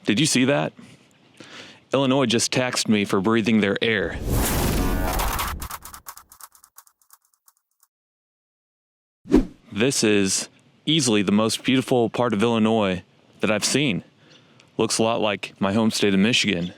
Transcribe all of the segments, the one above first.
Did you see that? Illinois just taxed me for breathing their air. This is easily the most beautiful part of Illinois that I've seen. Looks a lot like my home state of Michigan.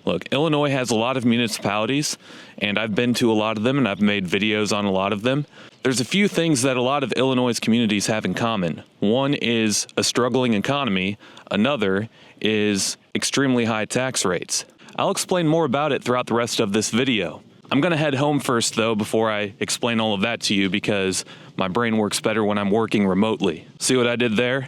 Look, Illinois has a lot of municipalities, and I've been to a lot of them, and I've made videos on a lot of them. There's a few things that a lot of Illinois' communities have in common. One is a struggling economy. Another is extremely high tax rates. I'll explain more about it throughout the rest of this video. I'm going to head home first, though, before I explain all of that to you, because my brain works better when I'm working remotely. See what I did there?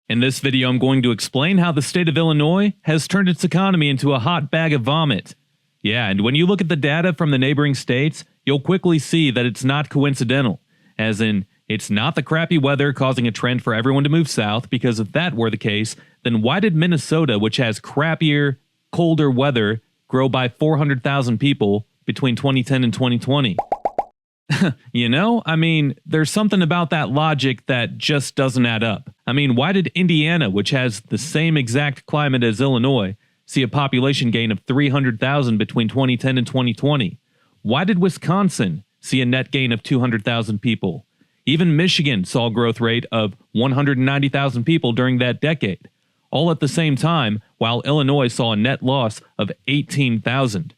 In this video, I'm going to explain how the state of Illinois has turned its economy into a hot bag of vomit. Yeah, and when you look at the data from the neighboring states, you'll quickly see that it's not coincidental. As in, it's not the crappy weather causing a trend for everyone to move south, because if that were the case, then why did Minnesota, which has crappier, colder weather, grow by 400,000 people between 2010 and 2020? You know, I mean, there's something about that logic that just doesn't add up. I mean, why did Indiana, which has the same exact climate as Illinois, see a population gain of 300,000 between 2010 and 2020? Why did Wisconsin see a net gain of 200,000 people? Even Michigan saw a growth rate of 190,000 people during that decade, all at the same time, while Illinois saw a net loss of 18,000.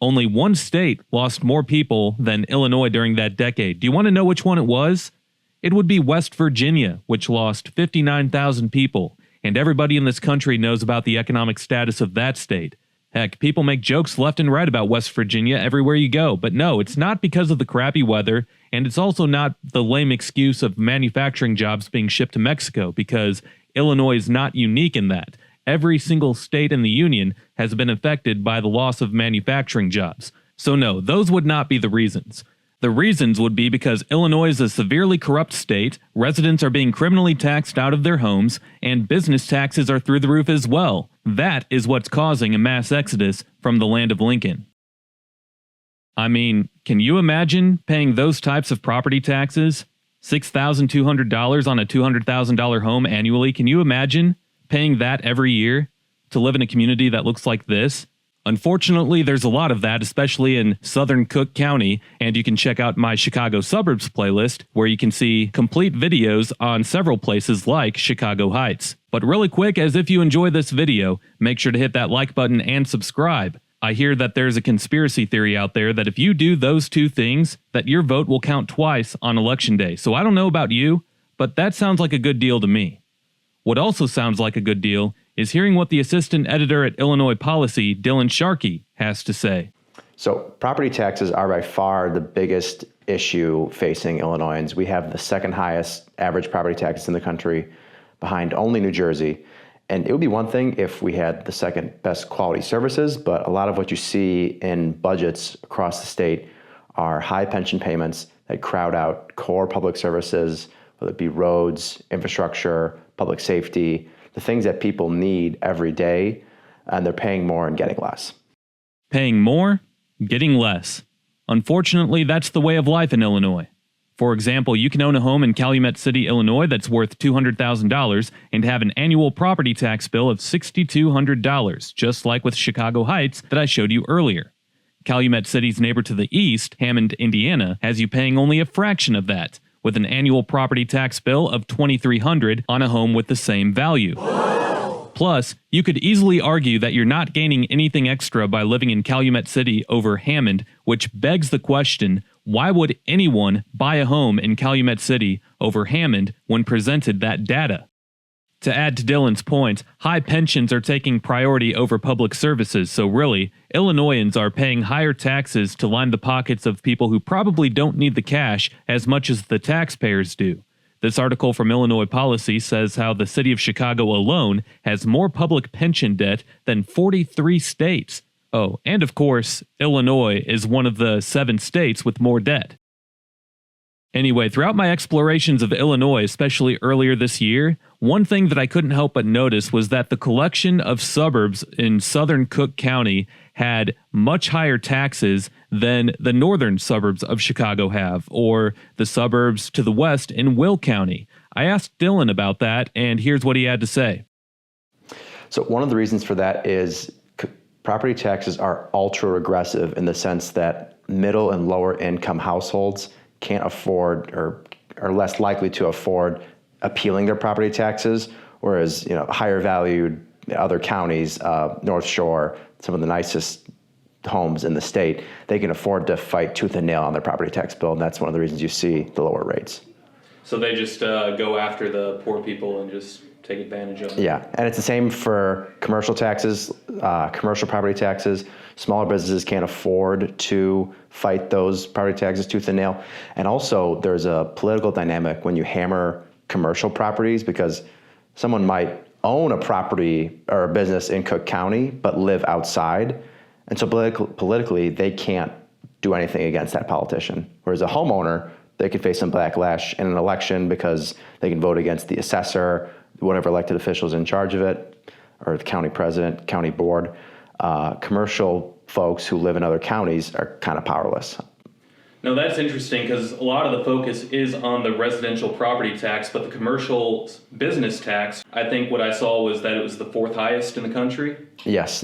Only one state lost more people than Illinois during that decade. Do you want to know which one it was? It would be West Virginia, which lost 59,000 people, and everybody in this country knows about the economic status of that state. Heck, people make jokes left and right about West Virginia everywhere you go, but no, it's not because of the crappy weather, and it's also not the lame excuse of manufacturing jobs being shipped to Mexico, because Illinois is not unique in that. Every single state in the union has been affected by the loss of manufacturing jobs. So no, those would not be the reasons. The reasons would be because Illinois is a severely corrupt state, residents are being criminally taxed out of their homes, and business taxes are through the roof as well. That is what's causing a mass exodus from the land of Lincoln. I mean, can you imagine paying those types of property taxes? $6,200 on a $200,000 home annually? Can you imagine paying that every year to live in a community that looks like this? Unfortunately, there's a lot of that, especially in southern Cook County, and you can check out my Chicago Suburbs playlist, where you can see complete videos on several places like Chicago Heights. But really quick, as if you enjoy this video, make sure to hit that like button and subscribe. I hear that there's a conspiracy theory out there that if you do those two things, that your vote will count twice on election day. So I don't know about you, but that sounds like a good deal to me. What also sounds like a good deal is hearing what the assistant editor at Illinois Policy, Dylan Sharkey, has to say. So property taxes are by far the biggest issue facing Illinoisans. We have the second highest average property taxes in the country, behind only New Jersey. And it would be one thing if we had the second best quality services, but a lot of what you see in budgets across the state are high pension payments that crowd out core public services, whether it be roads, infrastructure, public safety, the things that people need every day, and they're paying more and getting less. Paying more, getting less. Unfortunately, that's the way of life in Illinois. For example, you can own a home in Calumet City, Illinois that's worth $200,000 and have an annual property tax bill of $6,200, just like with Chicago Heights that I showed you earlier. Calumet City's neighbor to the east, Hammond, Indiana, has you paying only a fraction of that, with an annual property tax bill of $2,300 on a home with the same value. Plus, you could easily argue that you're not gaining anything extra by living in Calumet City over Hammond, which begs the question, why would anyone buy a home in Calumet City over Hammond when presented that data? To add to Dylan's point, high pensions are taking priority over public services, so really, Illinoisans are paying higher taxes to line the pockets of people who probably don't need the cash as much as the taxpayers do. This article from Illinois Policy says how the city of Chicago alone has more public pension debt than 43 states. Oh, and of course, Illinois is one of the 7 states with more debt. Anyway, throughout my explorations of Illinois, especially earlier this year, one thing that I couldn't help but notice was that the collection of suburbs in southern Cook County had much higher taxes than the northern suburbs of Chicago have, or the suburbs to the west in Will County. I asked Dylan about that, and here's what he had to say. So one of the reasons for that is property taxes are ultra regressive in the sense that middle and lower income households can't afford or are less likely to afford appealing their property taxes, whereas higher valued other counties, North Shore, some of the nicest homes in the state, they can afford to fight tooth and nail on their property tax bill, and that's one of the reasons you see the lower rates. So they just go after the poor people and just take advantage of them. Yeah, and it's the same for commercial taxes, commercial property taxes. Smaller businesses can't afford to fight those property taxes tooth and nail. And also, there's a political dynamic when you hammer commercial properties, because someone might own a property or a business in Cook County but live outside. And so politically, they can't do anything against that politician. Whereas a homeowner, they could face some backlash in an election because they can vote against the assessor, whatever elected officials in charge of it, or the county president, county board. Commercial folks who live in other counties are kind of powerless. No, that's interesting because a lot of the focus is on the residential property tax, but the commercial business tax, I think what I saw was that it was the fourth highest in the country. Yes,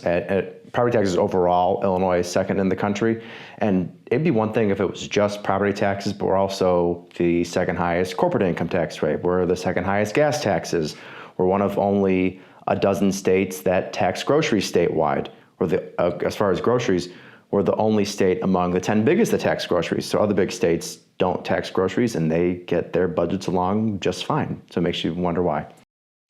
property taxes overall, Illinois is second in the country. And it'd be one thing if it was just property taxes, but we're also the second highest corporate income tax rate. We're the second highest gas taxes. We're one of only a dozen states that tax groceries statewide. As far as groceries, we're the only state among the 10 biggest that tax groceries. So other big states don't tax groceries and they get their budgets along just fine. So it makes you wonder why.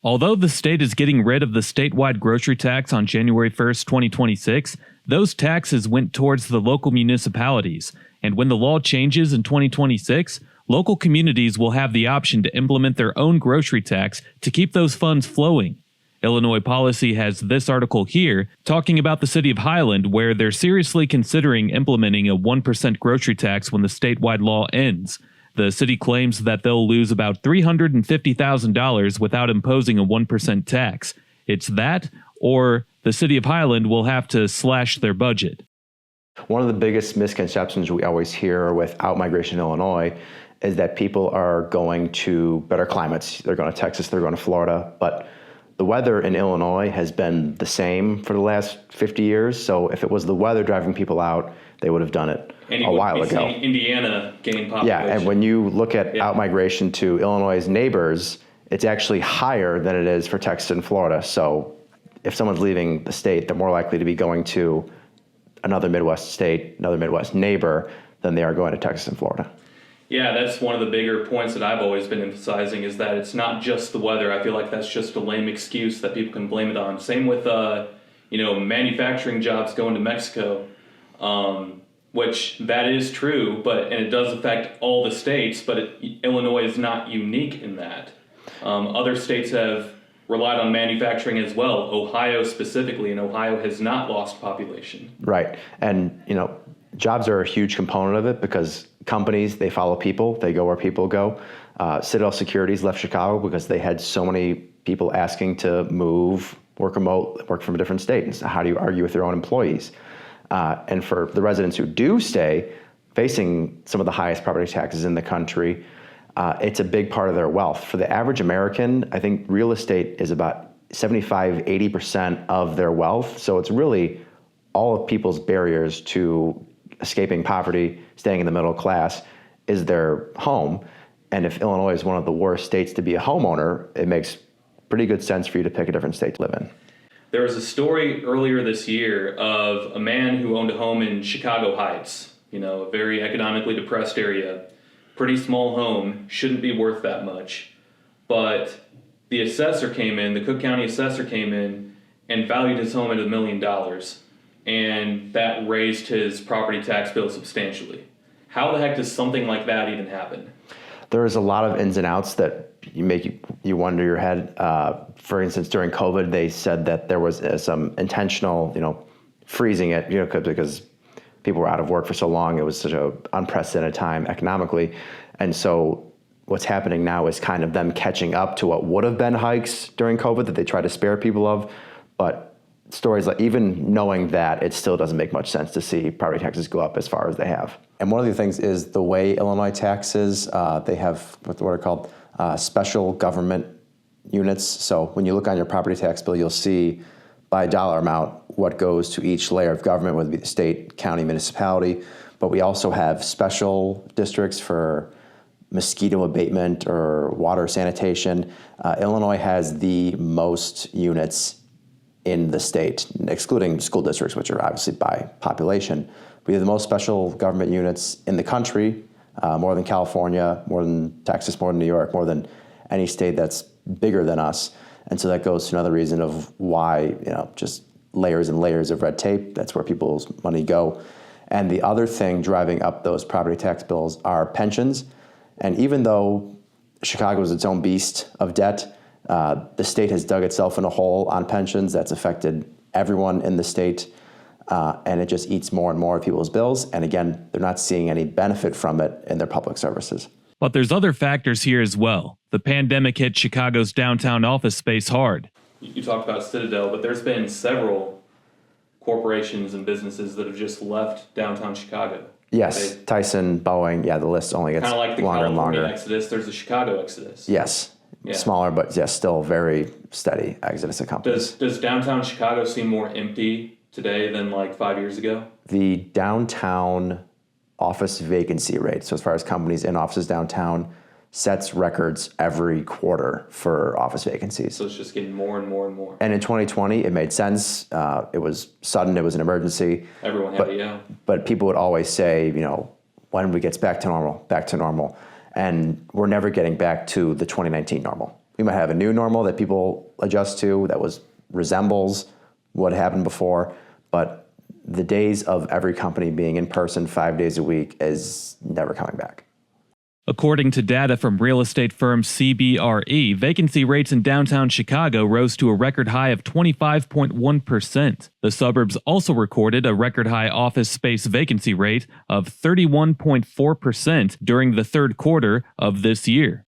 Although the state is getting rid of the statewide grocery tax on January 1st, 2026, those taxes went towards the local municipalities. And when the law changes in 2026, local communities will have the option to implement their own grocery tax to keep those funds flowing. Illinois Policy has this article here talking about the city of Highland, where they're seriously considering implementing a 1% grocery tax when the statewide law ends. The city claims that they'll lose about $350,000 without imposing a 1% tax. It's that, or the city of Highland will have to slash their budget. One of the biggest misconceptions we always hear with out-migration in Illinois is that people are going to better climates. They're going to Texas, they're going to Florida, but the weather in Illinois has been the same for the last 50 years. So if it was the weather driving people out, they would have done it a while ago. Indiana gained population. Yeah, and when you look at out-migration to Illinois' neighbors, it's actually higher than it is for Texas and Florida. So if someone's leaving the state, they're more likely to be going to another Midwest state, another Midwest neighbor, than they are going to Texas and Florida. Yeah, that's one of the bigger points that I've always been emphasizing is that it's not just the weather. I feel like that's just a lame excuse that people can blame it on. Same with, manufacturing jobs going to Mexico, which that is true, and it does affect all the states, but Illinois is not unique in that. Other states have relied on manufacturing as well. Ohio specifically, and Ohio has not lost population. Right, and jobs are a huge component of it because companies, they follow people, they go where people go. Citadel Securities left Chicago because they had so many people asking to move, work remote, work from a different state. And so how do you argue with your own employees? And for the residents who do stay, facing some of the highest property taxes in the country, it's a big part of their wealth. For the average American, I think real estate is about 75, 80% of their wealth. So it's really all of people's barriers to escaping poverty, staying in the middle class, is their home. And if Illinois is one of the worst states to be a homeowner, it makes pretty good sense for you to pick a different state to live in. There was a story earlier this year of a man who owned a home in Chicago Heights, a very economically depressed area, pretty small home, shouldn't be worth that much. But the Cook County assessor came in and valued his home at $1 million. And that raised his property tax bill substantially. How the heck does something like that even happen? There's a lot of ins and outs that make you wonder your head. For instance, during COVID, they said that there was some intentional, freezing it, because people were out of work for so long. It was such an unprecedented time economically. And so what's happening now is kind of them catching up to what would have been hikes during COVID that they try to spare people of. But stories like, even knowing that, it still doesn't make much sense to see property taxes go up as far as they have. And one of the things is the way Illinois taxes, they have what are called special government units. So when you look on your property tax bill, you'll see by dollar amount what goes to each layer of government, whether it be the state, county, municipality. But we also have special districts for mosquito abatement or water sanitation. Illinois has the most units in the state, excluding school districts, which are obviously by population. We have the most special government units in the country, more than California, more than Texas, more than New York, more than any state that's bigger than us. And so that goes to another reason of why, just layers and layers of red tape. That's where people's money go. And the other thing driving up those property tax bills are pensions. And even though Chicago is its own beast of debt, the state has dug itself in a hole on pensions that's affected everyone in the state. And it just eats more and more of people's bills. And again, they're not seeing any benefit from it in their public services. But there's other factors here as well. The pandemic hit Chicago's downtown office space hard. You talked about Citadel, but there's been several corporations and businesses that have just left downtown Chicago. Yes, Tyson, Boeing, the list only gets kind of like the longer California and longer. Exodus, there's a Chicago Exodus. Yes, smaller, but still very steady exodus of companies. Does downtown Chicago seem more empty today than like 5 years ago? The downtown office vacancy rate, so as far as companies in offices downtown, sets records every quarter for office vacancies. So it's just getting more and more and more. And in 2020, it made sense. It was sudden. It was an emergency. Everyone had it, But people would always say, when we get back to normal. And we're never getting back to the 2019 normal. We might have a new normal that people adjust to that resembles what happened before. But the days of every company being in person 5 days a week is never coming back. According to data from real estate firm CBRE, vacancy rates in downtown Chicago rose to a record high of 25.1%. The suburbs also recorded a record high office space vacancy rate of 31.4% during the third quarter of this year.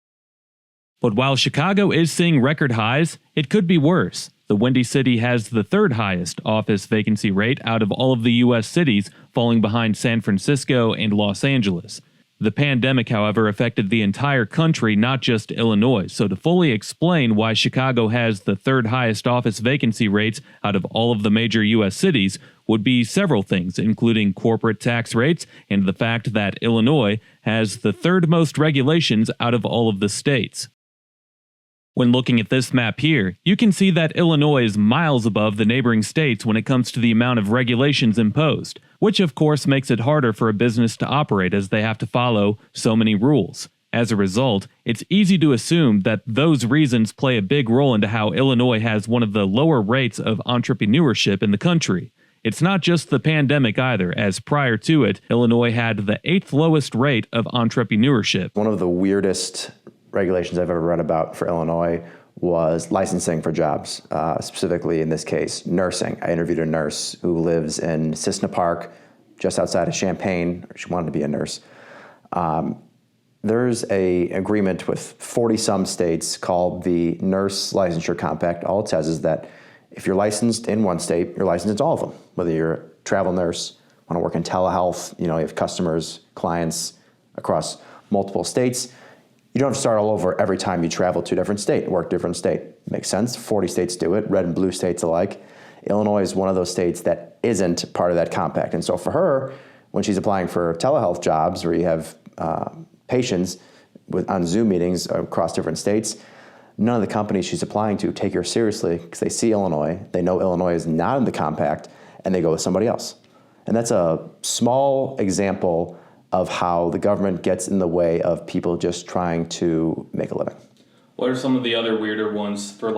But while Chicago is seeing record highs, it could be worse. The Windy City has the third highest office vacancy rate out of all of the U.S. cities, falling behind San Francisco and Los Angeles. The pandemic, however, affected the entire country, not just Illinois. So to fully explain why Chicago has the third highest office vacancy rates out of all of the major U.S. cities would be several things, including corporate tax rates and the fact that Illinois has the third most regulations out of all of the states. When looking at this map here, you can see that Illinois is miles above the neighboring states when it comes to the amount of regulations imposed, which of course makes it harder for a business to operate as they have to follow so many rules. As a result, it's easy to assume that those reasons play a big role into how Illinois has one of the lower rates of entrepreneurship in the country. It's not just the pandemic either, as prior to it, Illinois had the 8th lowest rate of entrepreneurship. One of the weirdest regulations I've ever read about for Illinois was licensing for jobs, specifically in this case, nursing. I interviewed a nurse who lives in Cissna Park, just outside of Champaign. She wanted to be a nurse. There's an agreement with 40-some states called the Nurse Licensure Compact. All it says is that if you're licensed in one state, you're licensed in all of them. Whether you're a travel nurse, want to work in telehealth, you have customers, clients across multiple states, you don't have to start all over every time you travel to a different state, work different state. Makes sense. 40 states do it, red and blue states alike. Illinois is one of those states that isn't part of that compact. And so for her, when she's applying for telehealth jobs where you have patients on Zoom meetings across different states, none of the companies she's applying to take her seriously because they see Illinois, they know Illinois is not in the compact, and they go with somebody else. And that's a small example of how the government gets in the way of people just trying to make a living. What are some of the other weirder ones for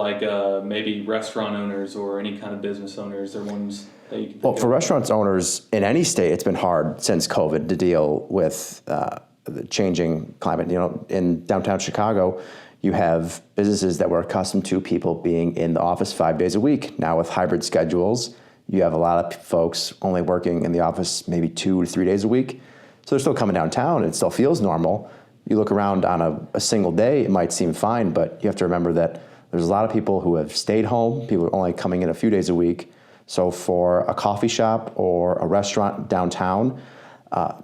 maybe restaurant owners or any kind of business owners or ones that you can think Well, for restaurant owners in any state, it's been hard since COVID to deal with the changing climate. In downtown Chicago, you have businesses that were accustomed to people being in the office 5 days a week. Now with hybrid schedules, you have a lot of folks only working in the office maybe 2 to 3 days a week. So they're still coming downtown, and it still feels normal. You look around on a single day, it might seem fine, but you have to remember that there's a lot of people who have stayed home. People are only coming in a few days a week. So for a coffee shop or a restaurant downtown,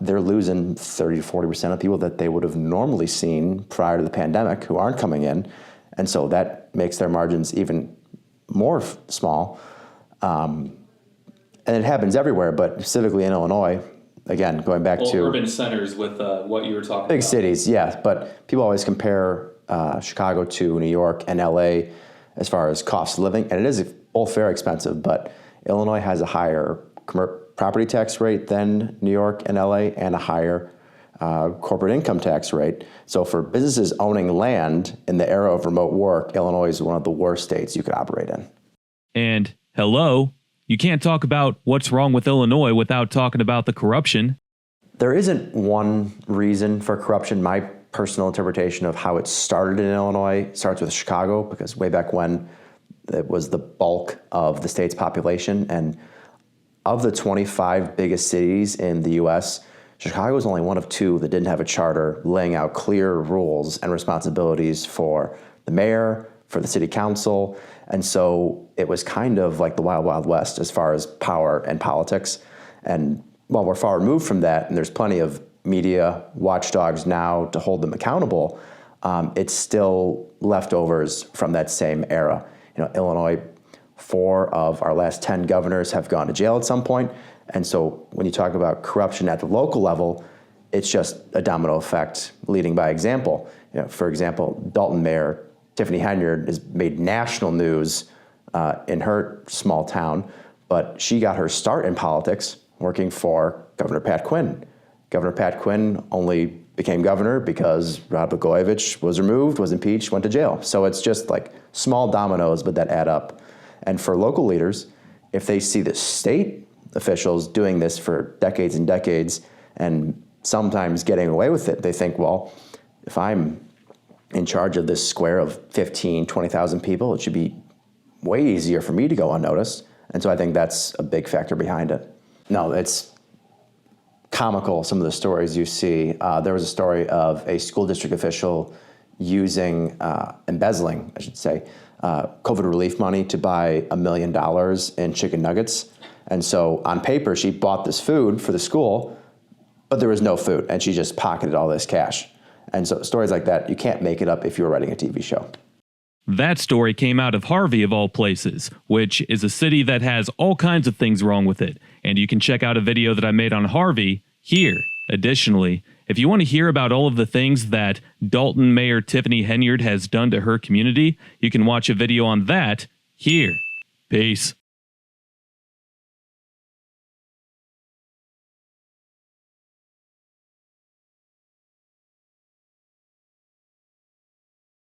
they're losing 30 to 40% of people that they would have normally seen prior to the pandemic who aren't coming in. And so that makes their margins even more small. And it happens everywhere, but specifically in Illinois, again, going back to urban centers with what you were talking big about. cities, yeah. But people always compare Chicago to New York and LA as far as cost of living. And it is both very expensive, but Illinois has a higher property tax rate than New York and LA, and a higher corporate income tax rate. So for businesses owning land in the era of remote work, Illinois is one of the worst states you could operate in. And hello, you can't talk about what's wrong with Illinois without talking about the corruption. There isn't one reason for corruption. My personal interpretation of how it started in Illinois starts with Chicago, because way back when it was the bulk of the state's population. And of the 25 biggest cities in the U.S., Chicago was only one of two that didn't have a charter laying out clear rules and responsibilities for the mayor, for the city council. And so it was kind of like the Wild Wild West as far as power and politics. And while we're far removed from that, and there's plenty of media watchdogs now to hold them accountable, it's still leftovers from that same era. Illinois, 4 of our last 10 governors have gone to jail at some point. And so when you talk about corruption at the local level, it's just a domino effect leading by example. For example, Dalton Mayor Tiffany Henyard has made national news in her small town, but she got her start in politics working for Governor Pat Quinn. Governor Pat Quinn only became governor because Rod Blagojevich was removed, was impeached, went to jail. So it's just like small dominoes, but that add up. And for local leaders, if they see the state officials doing this for decades and decades and sometimes getting away with it, they think, well, if I'm in charge of this square of 15, 20,000 people, it should be way easier for me to go unnoticed. And so I think that's a big factor behind it. No, it's comical, some of the stories you see. There was a story of a school district official embezzling, I should say, COVID relief money to buy $1 million in chicken nuggets. And so on paper, she bought this food for the school, but there was no food, and she just pocketed all this cash. And so stories like that, you can't make it up if you were writing a TV show. That story came out of Harvey, of all places, which is a city that has all kinds of things wrong with it. And you can check out a video that I made on Harvey here. Additionally, if you want to hear about all of the things that Dalton Mayor Tiffany Henyard has done to her community, you can watch a video on that here. Peace.